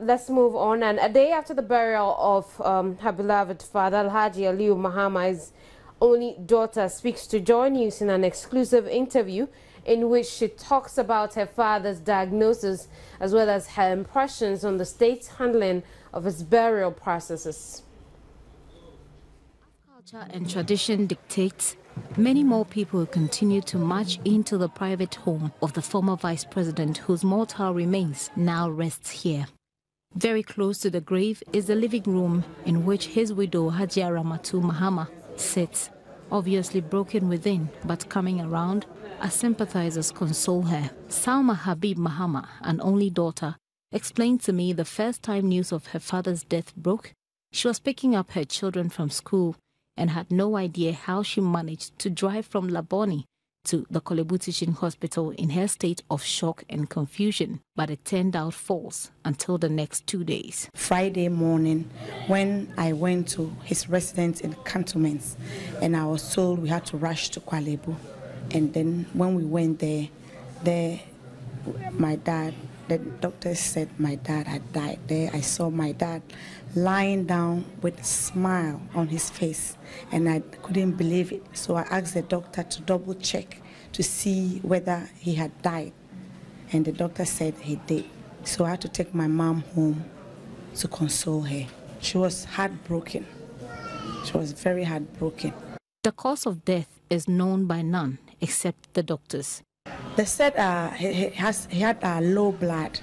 Let's move on. And a day after the burial of her beloved father, Alhaji Aliu, Mahama's only daughter speaks to Joy News in an exclusive interview in which she talks about her father's diagnosis as well as her impressions on the state's handling of his burial processes. Culture and tradition dictates many more people continue to march into the private home of the former vice president whose mortal remains now rests here. Very close to the grave is the living room in which his widow Hajia Ramatu Mahama sits, obviously broken within but coming around as sympathizers console her. Salma Habib Mahama, an only daughter, explained to me the first time news of her father's death broke. She was picking up her children from school and had no idea how she managed to drive from Laboni to the Kolebu Teaching Hospital in her state of shock and confusion, but it turned out false until the next 2 days. Friday morning, when I went to his residence in Cantonments, and I was told we had to rush to Kolebu, and then when we went there, my dad, the doctor said my dad had died. There I saw my dad lying down with a smile on his face, and I couldn't believe it. So I asked the doctor to double check to see whether he had died, and the doctor said he did. So I had to take my mom home to console her. She was heartbroken. She was very heartbroken. The cause of death is known by none except the doctors. They said he had low blood,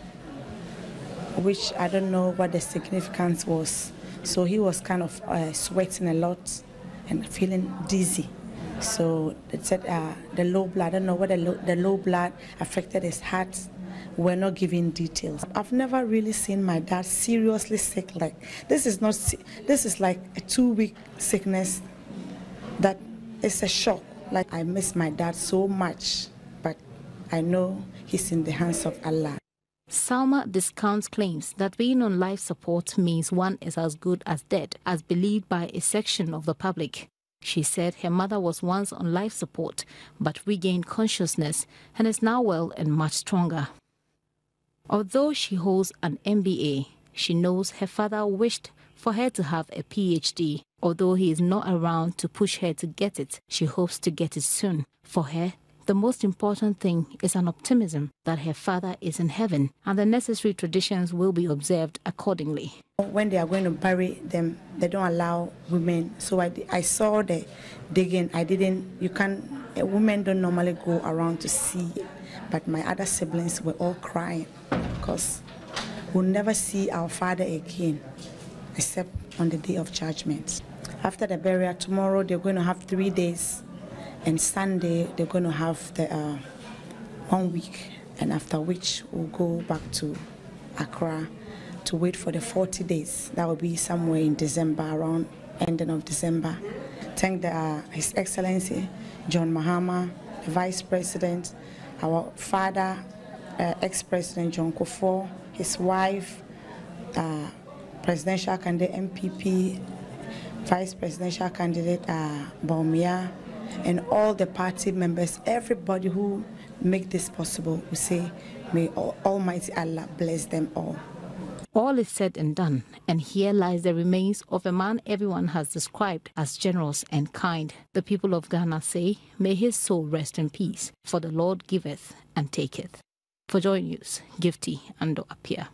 which I don't know what the significance was. So he was kind of sweating a lot and feeling dizzy. So they said the low blood, I don't know whether the low blood affected his heart. We're not giving details. I've never really seen my dad seriously sick like this. This is like a 2-week sickness that is a shock. Like, I miss my dad so much, but I know he's in the hands of Allah. Salma discounts claims that being on life support means one is as good as dead, as believed by a section of the public. She said her mother was once on life support, but regained consciousness and is now well and much stronger. Although she holds an MBA, she knows her father wished for her to have a PhD. Although he is not around to push her to get it, she hopes to get it soon. For her, the most important thing is an optimism that her father is in heaven and the necessary traditions will be observed accordingly. When they are going to bury them, they don't allow women. So I saw the digging. Women don't normally go around to see it. But my other siblings were all crying because we'll never see our father again except on the day of judgment. After the burial, tomorrow they're going to have 3 days, and Sunday they're going to have the 1 week, and after which we'll go back to Accra to wait for the 40 days. That will be somewhere in December, around ending of December. Thank His Excellency John Mahama, the Vice President, our father, ex-President John Kufuor, his wife, presidential candidate MPP, vice presidential candidate Baumia, and all the party members, everybody who make this possible, we say, may Almighty Allah bless them all. All is said and done, and here lies the remains of a man everyone has described as generous and kind. The people of Ghana say, may his soul rest in peace, for the Lord giveth and taketh. For Joy News, Gifty Ando Apia.